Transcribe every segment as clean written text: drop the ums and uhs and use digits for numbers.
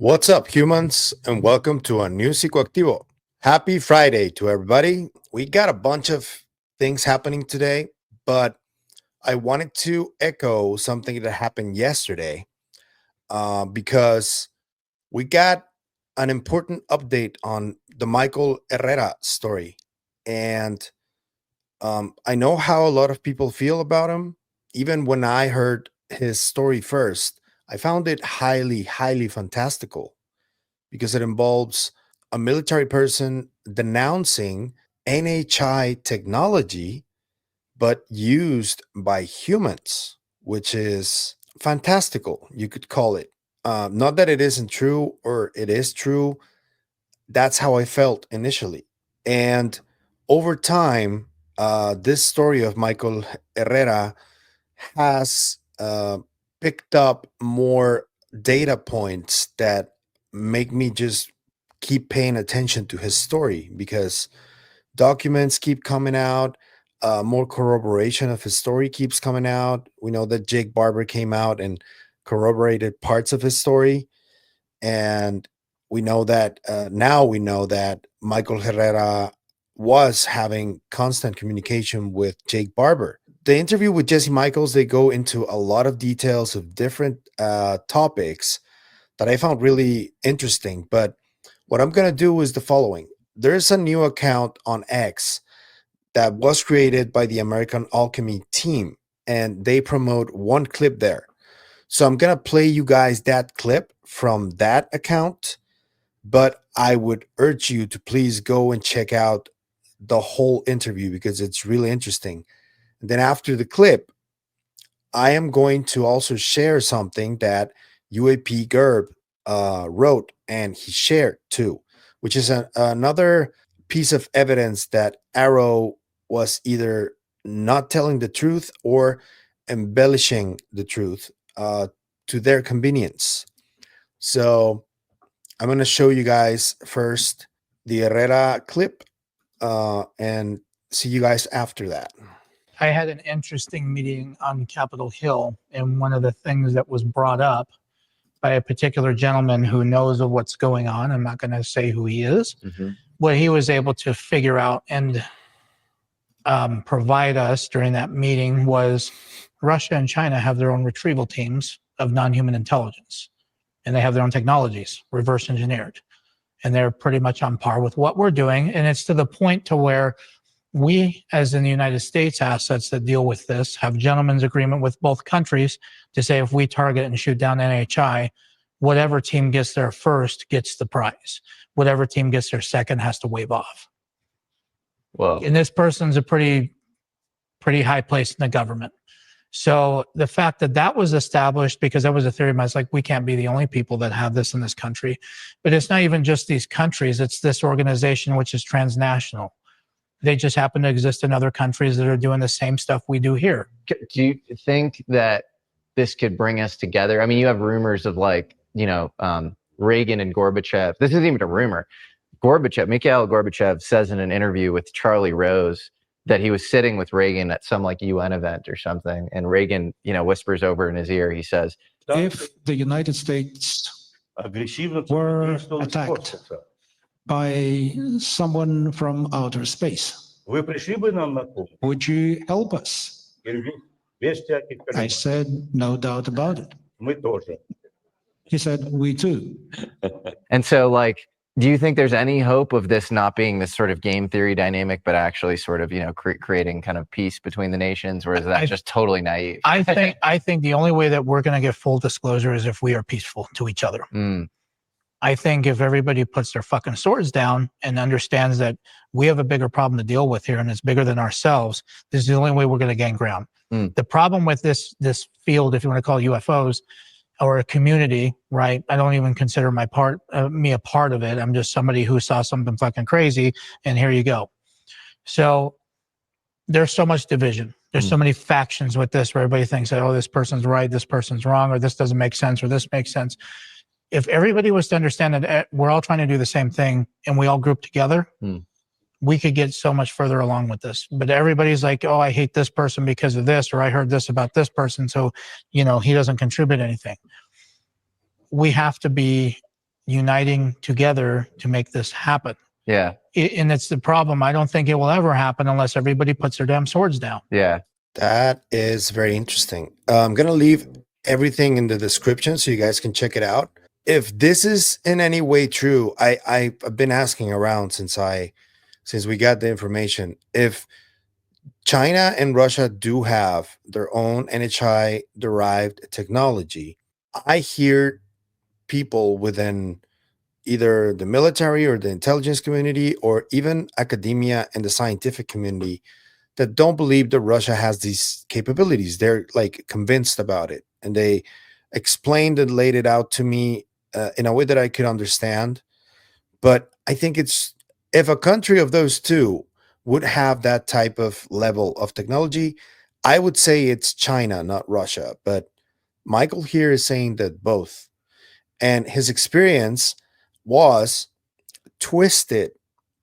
What's up, humans, and welcome to a new Psicoactivo. Happy Friday to everybody. We got a bunch of things happening today, but I wanted to echo something that happened yesterday because we got an important update on the Michael Herrera story. And I know how a lot of people feel about him. Even when I heard his story first, I found it highly, highly fantastical because it involves a military person denouncing NHI technology, but used by humans, which is fantastical, you could call it. Not that it isn't true or it is true. That's how I felt initially. And over time, this story of Michael Herrera has picked up more data points that make me just keep paying attention to his story because documents keep coming out. More corroboration of his story keeps coming out. We know that Jake Barber came out and corroborated parts of his story. And we know that now we know that Michael Herrera was having constant communication with Jake Barber. The interview with Jesse Michels, they go into a lot of details of different topics that I found really interesting. But what I'm going to do is the following. There's a new account on X that was created by the American Alchemy team, and they promote one clip there. So I'm going to play you guys that clip from that account, but I would urge you to please go and check out the whole interview because it's really interesting. And then after the clip, I am going to also share something that UAP Gerb wrote and he shared too, which is another piece of evidence that AARO was either not telling the truth or embellishing the truth to their convenience. So I'm going to show you guys first the Herrera clip and see you guys after that. I had an interesting meeting on Capitol Hill, and one of the things that was brought up by a particular gentleman who knows of what's going on, I'm not going to say who he is, what he was able to figure out and provide us during that meeting was Russia and China have their own retrieval teams of non-human intelligence, and they have their own technologies, reverse engineered, and they're pretty much on par with what we're doing. And it's to the point to where we, as in the United States assets that deal with this, have gentleman's agreement with both countries to say if we target and shoot down NHI, whatever team gets there first gets the prize. Whatever team gets there second has to wave off. Whoa. And this person's a pretty high place in the government. So the fact that that was established, because that was a theory, I was like, we can't be the only people that have this in this country. But it's not even just these countries. It's this organization, which is transnational. They just happen to exist in other countries that are doing the same stuff we do here. Do you think that this could bring us together? I mean, you have rumors of Reagan and Gorbachev. This isn't even a rumor. Mikhail Gorbachev says in an interview with Charlie Rose that he was sitting with Reagan at some UN event or something. And Reagan, whispers over in his ear, he says, if the United States were attacked by someone from outer space, would you help us? I said, no doubt about it. He said, we too. And so do you think there's any hope of this not being this sort of game theory dynamic, but actually sort of, creating kind of peace between the nations, or is that just totally naive? I think the only way that we're going to get full disclosure is if we are peaceful to each other. I think if everybody puts their fucking swords down and understands that we have a bigger problem to deal with here and it's bigger than ourselves, this is the only way we're going to gain ground. The problem with this field, if you want to call it UFOs, or a community, right? I don't even consider me a part of it. I'm just somebody who saw something fucking crazy, and here you go. So there's so much division. There's so many factions with this where everybody thinks that, oh, this person's right, this person's wrong, or this doesn't make sense, or this makes sense. If everybody was to understand that we're all trying to do the same thing and we all group together, we could get so much further along with this. But everybody's like, oh, I hate this person because of this, or I heard this about this person, so, he doesn't contribute anything. We have to be uniting together to make this happen. Yeah. And it's the problem. I don't think it will ever happen unless everybody puts their damn swords down. Yeah. That is very interesting. I'm going to leave everything in the description so you guys can check it out. If this is in any way true, I've been asking around since we got the information. If China and Russia do have their own NHI derived technology, I hear people within either the military or the intelligence community or even academia and the scientific community that don't believe that Russia has these capabilities. They're like convinced about it, and they explained and laid it out to me in a way that I could understand. But I think it's, if a country of those two would have that type of level of technology, I would say it's China, not Russia. But Michael here is saying that both, and his experience was twisted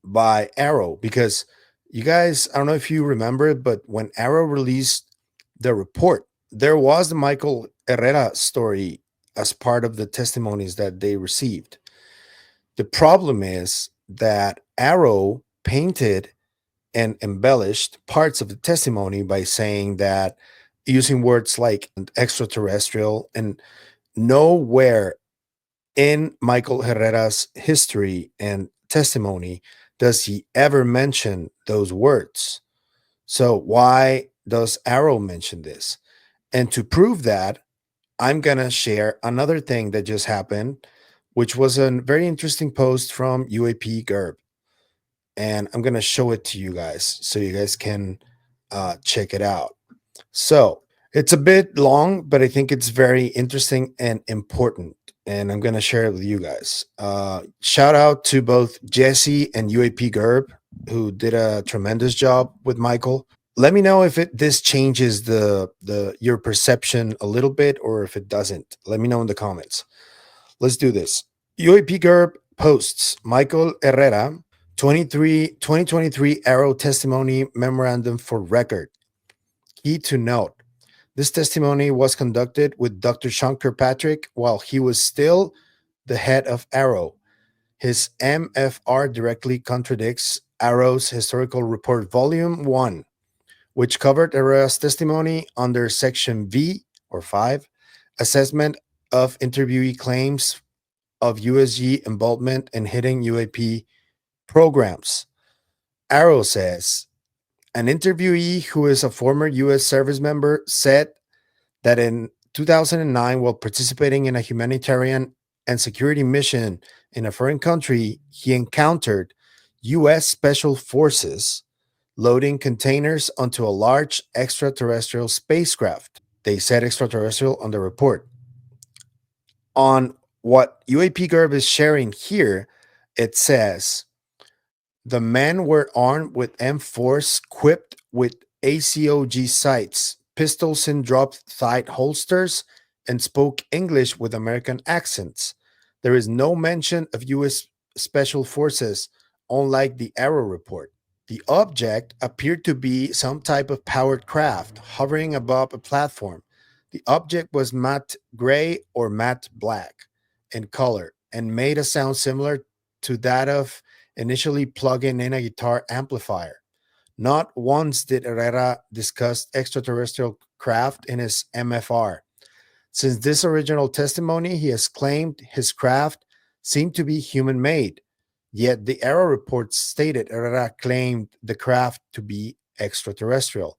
by AARO, because you guys, I don't know if you remember, but when AARO released the report, there was the Michael Herrera story as part of the testimonies that they received. The problem is that AARO painted and embellished parts of the testimony by saying that, using words like extraterrestrial, and nowhere in Michael Herrera's history and testimony does he ever mention those words. So why does AARO mention this? And to prove that, I'm going to share another thing that just happened, which was a very interesting post from UAP Gerb. And I'm going to show it to you guys so you guys can check it out. So it's a bit long, but I think it's very interesting and important. And I'm going to share it with you guys. Shout out to both Jesse and UAP Gerb, who did a tremendous job with Michael. Let me know if this changes your perception a little bit, or if it doesn't. Let me know in the comments. Let's do this. UAP Gerb posts Michael Herrera 2023 AARO testimony memorandum for record. Key to note: this testimony was conducted with Dr. Sean Kirkpatrick while he was still the head of AARO. His MFR directly contradicts AARO's Historical Report Volume 1, which covered Herrera's testimony under Section V or 5, Assessment of Interviewee Claims of USG Involvement in Hitting UAP Programs. AARO says, an interviewee who is a former U.S. service member said that in 2009, while participating in a humanitarian and security mission in a foreign country, he encountered U.S. Special Forces loading containers onto a large extraterrestrial spacecraft. They said extraterrestrial on the report. On what UAP Gerb is sharing here, it says, the men were armed with M4s equipped with ACOG sights, pistols in drop-thigh holsters, and spoke English with American accents. There is no mention of U.S. Special Forces, unlike the AARO report. The object appeared to be some type of powered craft hovering above a platform. The object was matte gray or matte black in color and made a sound similar to that of initially plugging in a guitar amplifier. Not once did Herrera discuss extraterrestrial craft in his MFR. Since this original testimony, he has claimed his craft seemed to be human-made, yet the AARO report stated Herrera claimed the craft to be extraterrestrial.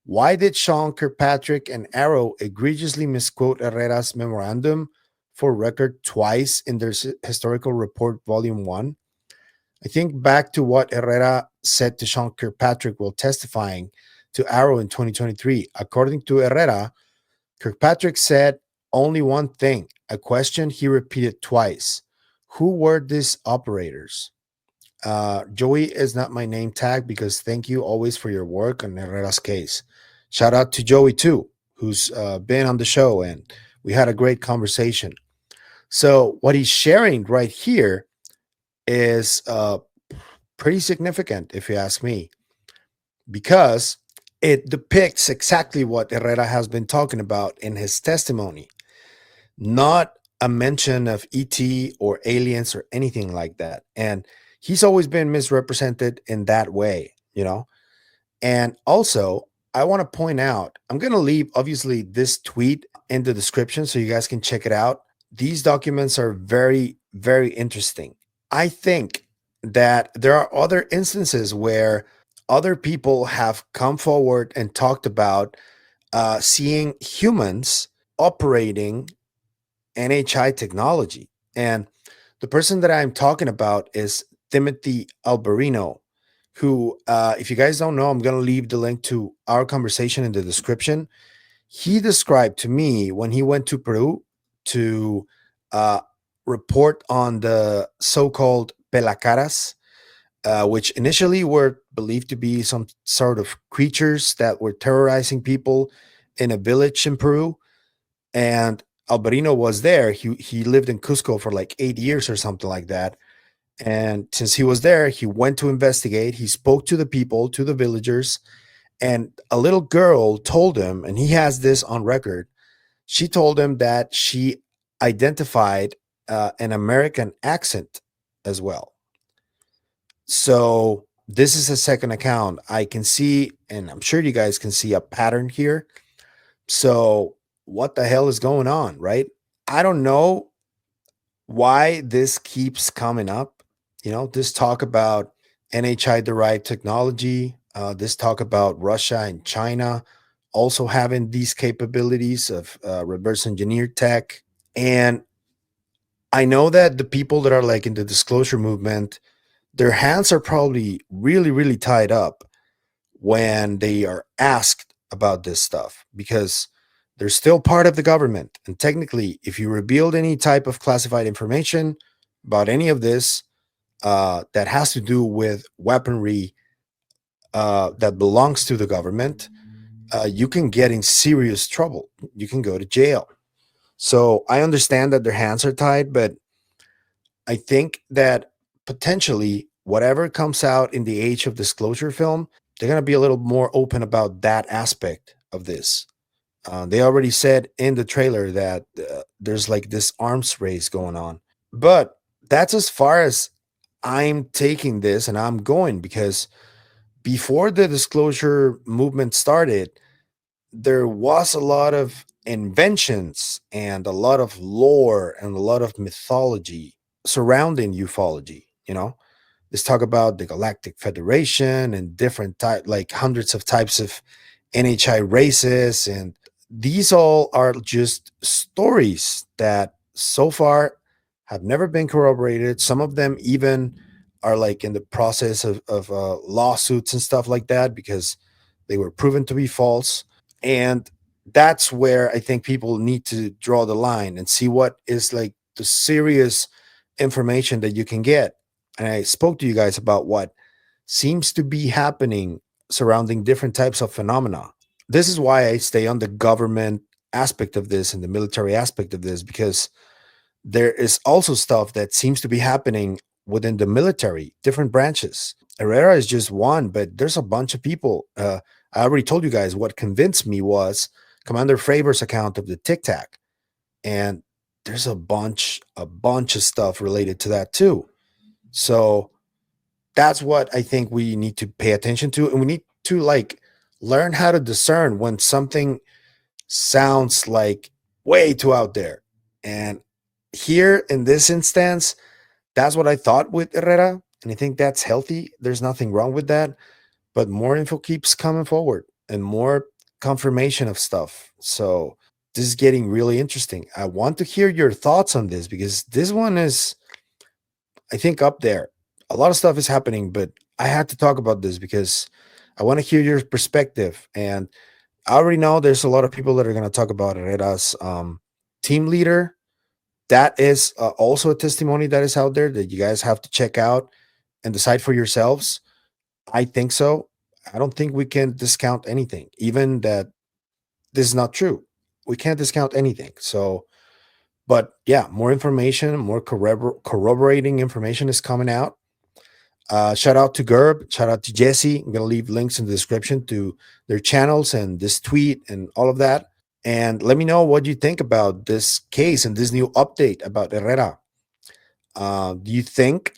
Why did Sean Kirkpatrick and AARO egregiously misquote Herrera's memorandum for record twice in their Historical Report Volume 1? I think back to what Herrera said to Sean Kirkpatrick while testifying to AARO in 2023. According to Herrera, Kirkpatrick said only one thing, a question he repeated twice. Who were these operators? Joey is not my name tag because thank you always for your work on Herrera's case. Shout out to Joey too, who's been on the show, and we had a great conversation. So what he's sharing right here is pretty significant, if you ask me, because it depicts exactly what Herrera has been talking about in his testimony. Not a mention of ET or aliens or anything like that. And he's always been misrepresented in that way, you know? And also, I want to point out, I'm going to leave obviously this tweet in the description so you guys can check it out. These documents are very, very interesting. I think that there are other instances where other people have come forward and talked about seeing humans operating NHI technology. And the person that I'm talking about is Timothy Alberino, who, if you guys don't know, I'm going to leave the link to our conversation in the description. He described to me when he went to Peru to uh, report on the so-called Pelacaras, which initially were believed to be some sort of creatures that were terrorizing people in a village in Peru. And Alberino was there. He lived in Cusco for like 8 years or something like that. And since he was there, he went to investigate. He spoke to the people, to the villagers, and a little girl told him, and he has this on record. She told him that she identified an American accent as well. So this is a second account. I can see, and I'm sure you guys can see a pattern here. So what the hell is going on, right? I don't know why this keeps coming up. You know, this talk about NHI derived technology, this talk about Russia and China also having these capabilities of reverse engineered tech. And I know that the people that are like in the disclosure movement, their hands are probably really, really tied up when they are asked about this stuff because they're still part of the government. And technically, if you revealed any type of classified information about any of this that has to do with weaponry that belongs to the government, you can get in serious trouble. You can go to jail. So I understand that their hands are tied, but I think that potentially whatever comes out in the Age of Disclosure film, they're going to be a little more open about that aspect of this. They already said in the trailer that there's like this arms race going on. But that's as far as I'm taking this and I'm going because before the disclosure movement started, there was a lot of inventions and a lot of lore and a lot of mythology surrounding ufology. You know, let's talk about the Galactic Federation and different type, like hundreds of types of NHI races, and these all are just stories that so far have never been corroborated. Some of them even are like in the process of lawsuits and stuff like that because they were proven to be false. And that's where I think people need to draw the line and see what is like the serious information that you can get. And I spoke to you guys about what seems to be happening surrounding different types of phenomena. This is why I stay on the government aspect of this and the military aspect of this, because there is also stuff that seems to be happening within the military, different branches. Herrera is just one, but there's a bunch of people. I already told you guys what convinced me was Commander Fravors' account of the Tic Tac, and there's a bunch of stuff related to that too. So that's what I think we need to pay attention to, and we need to like learn how to discern when something sounds like way too out there. And here in this instance, that's what I thought with Herrera, and I think that's healthy. There's nothing wrong with that, but more info keeps coming forward and more confirmation of stuff. So this is getting really interesting. I want to hear your thoughts on this because this one is, I think, up there. A lot of stuff is happening, but I had to talk about this because I want to hear your perspective. And I already know there's a lot of people that are going to talk about Herrera's team leader. That is also a testimony that is out there that you guys have to check out and decide for yourselves. I think so. I don't think we can discount anything, even that this is not true. We can't discount anything. So, but yeah, more information, more corroborating information is coming out. Shout out to Gerb, shout out to Jesse. I'm going to leave links in the description to their channels and this tweet and all of that. And let me know what you think about this case and this new update about Herrera. Do you think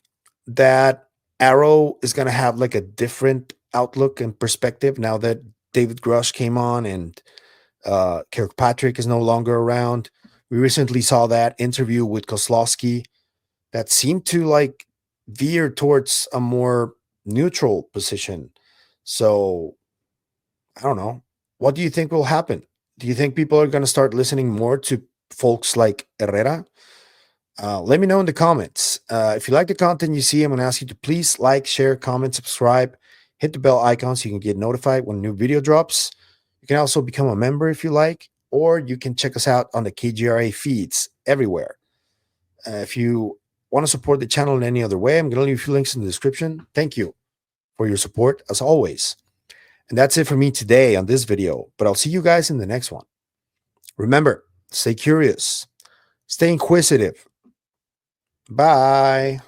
that AARO is going to have like a different outlook and perspective now that David Grush came on and Kirkpatrick is no longer around? We recently saw that interview with Kozlowski that seemed to like veer towards a more neutral position. So I don't know. What do you think will happen? Do you think people are going to start listening more to folks like Herrera? Let me know in the comments. If you like the content you see, I'm going to ask you to please like, share, comment, subscribe, hit the bell icon so you can get notified when a new video drops. You can also become a member if you like, or you can check us out on the KGRA feeds everywhere. If you want to support the channel in any other way, I'm going to leave a few links in the description. Thank you for your support as always. And that's it for me today on this video, but I'll see you guys in the next one. Remember, stay curious, stay inquisitive. Bye.